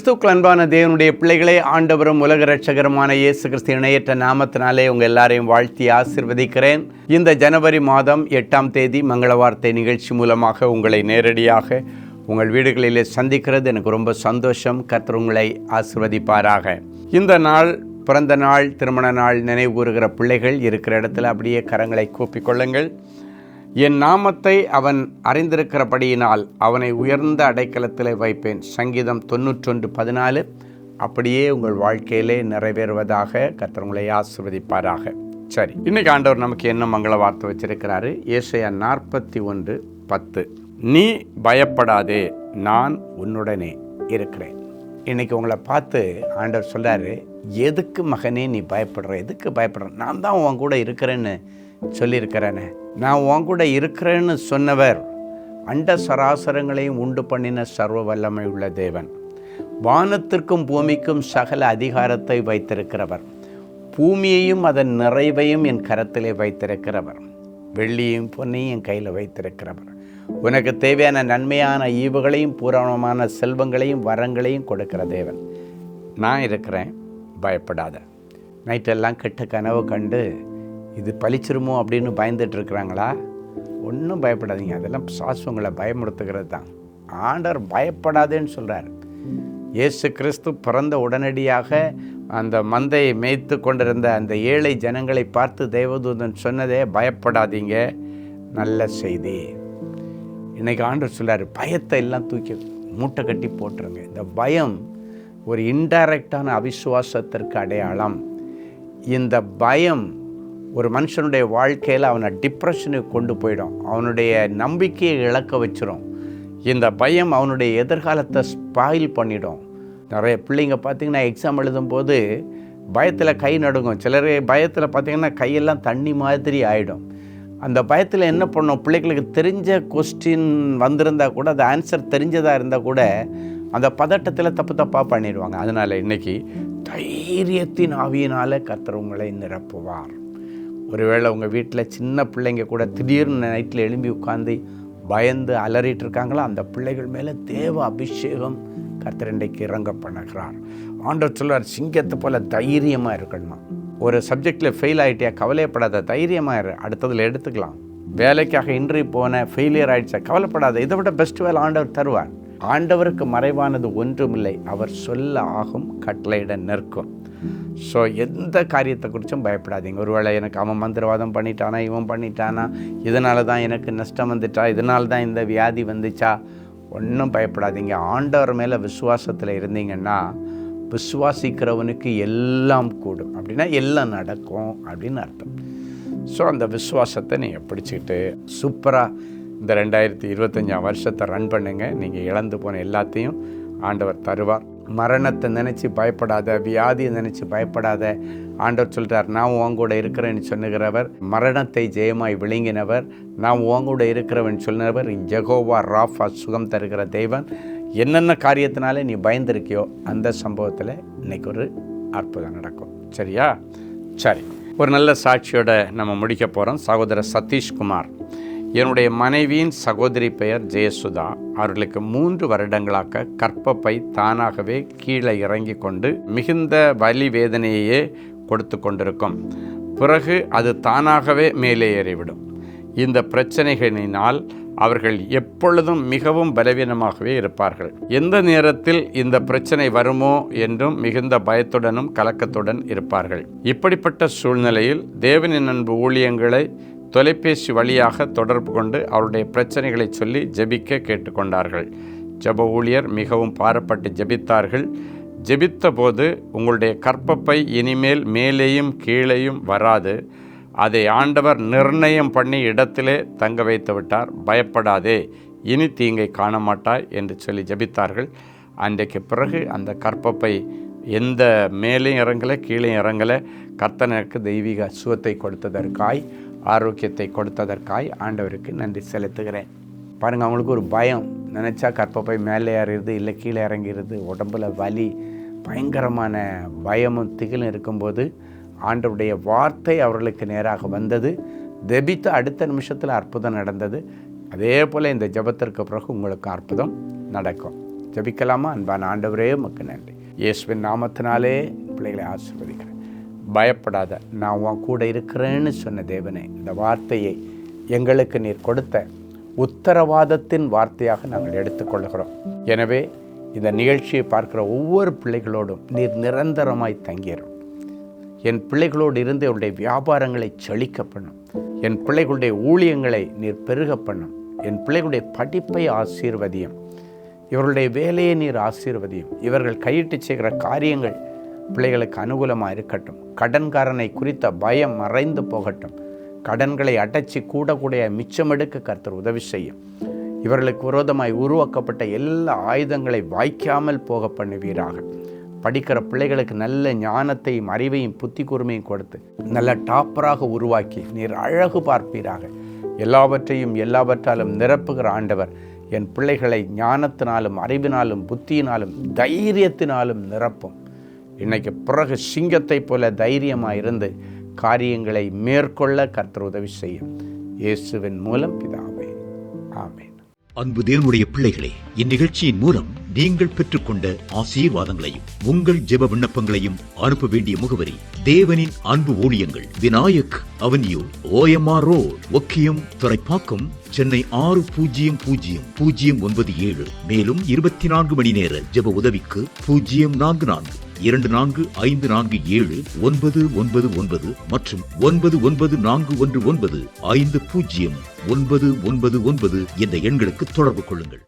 கிறிஸ்துவுக்குள் அன்பான தேவனுடைய பிள்ளைகளே, ஆண்டவரும் உலக இரட்சகருமான இயேசு கிறிஸ்து இணையற்ற நாமத்தினாலே உங்கள் எல்லாரையும் வாழ்த்தி ஆசீர்வதிக்கிறேன். இந்த ஜனவரி மாதம் 8ஆம் தேதி மங்கள வார்த்தை நிகழ்ச்சி மூலமாக உங்களை நேரடியாக உங்கள் வீடுகளிலே சந்திக்கிறது எனக்கு ரொம்ப சந்தோஷம். கர்த்தர் உங்களை ஆசீர்வதிப்பாராக. இந்த நாள் பிறந்த நாள், திருமண நாள் நினைவு கூறுகிற பிள்ளைகள் இருக்கிற இடத்துல அப்படியே கரங்களை கூப்பிக்கொள்ளுங்கள். என் நாமத்தை அவன் அறிந்திருக்கிறபடியினால் அவனை உயர்ந்த அடைக்கலத்தில் வைப்பேன். சங்கீதம் 91:14 அப்படியே உங்கள் வாழ்க்கையிலே நிறைவேறுவதாக. கர்த்தர் உங்களை ஆசீர்வதிப்பாராக. சரி, இன்னைக்கு ஆண்டவர் நமக்கு என்ன மங்கள வார்த்தை வச்சிருக்கிறாரு? ஏசாயா 41:10, நீ பயப்படாதே, நான் உன்னுடனே இருக்கிறேன். இன்னைக்கு உங்களை பார்த்து ஆண்டவர் சொல்றாரு, எதுக்கு மகனே நீ பயப்படுற? எதுக்கு பயப்படுற? நான் தான் உன் கூட இருக்கிறேன்னு சொல்லியிருக்கிறேனே. நான் உன் கூட இருக்கிறேன்னு சொன்னவர் அண்ட சராசரங்களையும் உண்டு பண்ணின சர்வ வல்லமை உள்ள தேவன். வானத்திற்கும் பூமிக்கும் சகல அதிகாரத்தை வைத்திருக்கிறவர். பூமியையும் அதன் நிறைவையும் என் கரத்திலே வைத்திருக்கிறவர். வெள்ளியும் பொன்னையும் என் கையில் வைத்திருக்கிறவர். உனக்கு தேவையான நன்மையான ஈவுகளையும் பூரணமான செல்வங்களையும் வரங்களையும் கொடுக்கிற தேவன். நான் இருக்கிறேன், பயப்படாத. நைட்டெல்லாம் கெட்ட கனவு கண்டு இது பழிச்சிருமோ அப்படின்னு பயந்துட்டு இருக்கிறாங்களா? ஒன்றும் பயப்படாதீங்க. அதெல்லாம் சாஸ்வங்களை பயமுறுத்துகிறது தான். ஆண்டவர் பயப்படாதேன்னு சொல்கிறார். இயேசு கிறிஸ்து பிறந்த உடனடியாக அந்த மந்தையை மேய்த்து கொண்டிருந்த அந்த ஏழை ஜனங்களை பார்த்து தேவதூதன் சொன்னதே, பயப்படாதீங்க, நல்ல செய்தி. இன்றைக்கி ஆண்டவர் சொல்கிறார், பயத்தை எல்லாம் தூக்கி மூட்டை கட்டி போட்டுருங்க. இந்த பயம் ஒரு இன்டைரக்டான அவிசுவாசத்திற்கு அடையாளம். இந்த பயம் ஒரு மனுஷனுடைய வாழ்க்கையில் அவனை டிப்ரெஷனுக்கு கொண்டு போயிடும். அவனுடைய நம்பிக்கையை இழக்க வச்சிடும். இந்த பயம் அவனுடைய எதிர்காலத்தை ஸ்பாயில் பண்ணிடும். நிறைய பிள்ளைங்க பார்த்திங்கன்னா எக்ஸாம் எழுதும்போது பயத்தில் கை நடுங்கும். சிலர் பயத்தில் பார்த்திங்கன்னா கையெல்லாம் தண்ணி மாதிரி ஆகிடும். அந்த பயத்தில் என்ன பண்ணோம், பிள்ளைகளுக்கு தெரிஞ்ச கொஸ்டின் வந்திருந்தால் கூட, அது ஆன்சர் தெரிஞ்சதாக இருந்தால் கூட அந்த பதட்டத்தில் தப்பாக பண்ணிடுவாங்க. அதனால் இன்றைக்கி தைரியத்தின் ஆவியினால் கர்த்தர் உங்களை நிரப்புவார். ஒருவேளை உங்கள் வீட்டில் சின்ன பிள்ளைங்க கூட திடீர்னு நைட்டில் எழும்பி உட்காந்து பயந்து அலறிட்டு இருக்காங்களோ, அந்த பிள்ளைகள் மேலே தேவ அபிஷேகம் கர்த்தர் இன்றைக்கு இறங்க பண்ணுகிறார். ஆண்டவர் சொல்வார், சிங்கத்தை போல் தைரியமாக இருக்கணுமா. ஒரு சப்ஜெக்டில் ஃபெயில் ஆகிட்டியா, கவலைப்படாத, தைரியமாக இரு, அடுத்ததில் எடுத்துக்கலாம். வேலைக்காக இன்டர்வியூ போன ஃபெயிலியர் ஆகிடுச்சா, கவலைப்படாத, இதை விட பெஸ்ட் வேலை ஆண்டவர் தருவார். ஆண்டவருக்கு மறைவானது ஒன்றுமில்லை. அவர் சொல்ல ஆகும், கட்டளையிட நிற்கும். ஸோ எந்த காரியத்தை குறித்தும் பயப்படாதீங்க. ஒருவேளை எனக்கு அவன் மந்திரவாதம் பண்ணிட்டானா, இவன் பண்ணிட்டானா, இதனால தான் எனக்கு நஷ்டம் வந்துட்டா, இதனால தான் இந்த வியாதி வந்துச்சா, ஒன்றும் பயப்படாதீங்க. ஆண்டவர் மேலே விசுவாசத்தில் இருந்தீங்கன்னா, விசுவாசிக்கிறவனுக்கு எல்லாம் கூடும் அப்படின்னா எல்லாம் நடக்கும் அப்படின்னு அர்த்தம். ஸோ அந்த விசுவாசத்தை நீங்கள் பிடிச்சிக்கிட்டு சூப்பராக இந்த 2025 வருஷத்தை ரன் பண்ணுங்க. நீங்கள் இழந்து போன எல்லாத்தையும் ஆண்டவர் தருவார். மரணத்தை நினச்சி பயப்படாத, வியாதியை நினச்சி பயப்படாத. ஆண்டவர் சொல்கிறார், நான் உன் கூட இருக்கிறேன்னு சொன்னுகிறவர், மரணத்தை ஜெயமாய் விழுங்கினவர், நான் உன் கூட இருக்கிறவன் சொன்னவர் யெகோவா ராஃபா, சுகம் தருகிற தெய்வன். என்னென்ன காரியத்தினால நீ பயந்துருக்கியோ அந்த சம்பவத்தில் இன்றைக்கி ஒரு அற்புதம் நடக்கும். சரியா? சரி, ஒரு நல்ல சாட்சியோட நம்ம முடிக்க போகிறோம். சகோதரர் சதீஷ்குமார், என்னுடைய மனைவியின் சகோதரி பெயர் ஜெயசுதா. அவர்களுக்கு 3 வருடங்களாக கர்ப்பப்பை தானாகவே கீழே இறங்கி கொண்டு மிகுந்த வலி வேதனையே கொடுத்து கொண்டிருக்கும். பிறகு அது தானாகவே மேலே ஏறிவிடும். இந்த பிரச்சனைகளினால் அவர்கள் எப்பொழுதும் மிகவும் பலவீனமாகவே இருப்பார்கள். எந்த நேரத்தில் இந்த பிரச்சனை வருமோ என்றும் மிகுந்த பயத்துடனும் கலக்கத்துடன் இருப்பார்கள். இப்படிப்பட்ட சூழ்நிலையில் தேவனின் அன்பு ஊழியங்களை தொலைபேசி வழியாக தொடர்பு கொண்டு அவருடைய பிரச்சனைகளை சொல்லி ஜெபிக்க கேட்டுக்கொண்டார்கள். ஜெப ஊழியர் மிகவும் பாரப்பட்டு ஜெபித்தார்கள். ஜெபித்த போது, உங்களுடைய கர்ப்பப்பை இனிமேல் மேலேயும் கீழேயும் வராது, அதை ஆண்டவர் நிர்ணயம் பண்ணி இடத்திலே தங்க வைத்து விட்டார், பயப்படாதே, இனி தீங்கை காண மாட்டாய் என்று சொல்லி ஜெபித்தார்கள். அன்றைக்கு பிறகு அந்த கர்ப்பப்பை எந்த மேலேயும் இறங்கலை, கீழே இறங்கலை. கர்த்தனுக்கு தெய்வீக சுகத்தை கொடுத்ததற்காய், ஆரோக்கியத்தை கொடுத்ததற்காய் ஆண்டவருக்கு நன்றி செலுத்துகிறேன். பாருங்கள், அவங்களுக்கு ஒரு பயம். நினச்சா கர்ப்பப்பை மேலே ஏறிடுது, இல்லை கீழே இறங்கிடுது, உடம்புல வலி, பயங்கரமான பயமும் திகிலும் இருக்கும்போது ஆண்டவருடைய வார்த்தை அவர்களுக்கு நேராக வந்தது. ஜெபித்த அடுத்த நிமிஷத்தில் அற்புதம் நடந்தது. அதே போல் இந்த ஜெபத்திற்கு பிறகு உங்களுக்கு அற்புதம் நடக்கும். ஜபிக்கலாமா? அன்பான ஆண்டவரே, உமக்கு நன்றி. இயேசுவின் நாமத்தினாலே பிள்ளைகளை ஆசீர்வதிக்கிறேன். பயப்படாத, நான் உன் கூட இருக்கிறேன்னு சொன்ன தேவனே, இந்த வார்த்தையை எங்களுக்கு நீர் கொடுத்த உத்தரவாதத்தின் வார்த்தையாக நாங்கள் எடுத்துக்கொள்கிறோம். எனவே இந்த நிகழ்ச்சியை பார்க்கிற ஒவ்வொரு பிள்ளைகளோடும் நீர் நிரந்தரமாய் தங்கிடும். என் பிள்ளைகளோடு இருந்து அவருடைய வியாபாரங்களை செழிக்க பண்ணும். என் பிள்ளைகளுடைய ஊழியங்களை நீர் பெருக பண்ணும். என் பிள்ளைகளுடைய படிப்பை ஆசீர்வதியும். இவர்களுடைய வேலையை நீர் ஆசீர்வதியும். இவர்கள் கையிட்டு செய்கிற காரியங்கள் பிள்ளைகளுக்கு அனுகூலமாக இருக்கட்டும். கடன்காரனை குறித்த பயம் மறைந்து போகட்டும். கடன்களை அடைச்சி கூட மிச்சமெடுக்க கர்த்தர் உதவி செய்யும். இவர்களுக்கு விரோதமாய் உருவாக்கப்பட்ட எல்லா ஆயுதங்களை வாய்க்காமல் போக பண்ணுவீராக. படிக்கிற பிள்ளைகளுக்கு நல்ல ஞானத்தையும் அறிவையும் புத்தி கூர்மையும் கொடுத்து நல்ல டாப்பராக உருவாக்கி நீர் அழகு பார்ப்பீராக. எல்லாவற்றாலும் நிரப்புகிற ஆண்டவர் என் பிள்ளைகளை ஞானத்தினாலும் அறிவினாலும் புத்தியினாலும் தைரியத்தினாலும் நிரப்பும். இன்னைக்கு பிறகு சிங்கத்தை போல தைரியமாக இருந்து காரியங்களை மேற்கொள்ள கர்த்தர் உதவி செய்யும். இயேசுவின் மூலம் பிதாவே, ஆமென். அன்பு தேவனுடைய பிள்ளைகளே, இந்நிகழ்ச்சியின் மூலம் நீங்கள் பெற்றுக்கொண்ட ஆசீர்வாதங்களையும் உங்கள் ஜெப விண்ணப்பங்களையும் அனுப்ப வேண்டிய முகவரி: தேவனின் அன்பு ஊழியங்கள், Vinayak avenue, OMR road, Okkiyam, Thoraipakkam, Chennai 600097. மேலும் 24 மணி நேர ஜெப உதவிக்கு 04424547999 மற்றும் 9941950999 என்ற எண்களுக்கு தொடர்பு கொள்ளுங்கள்.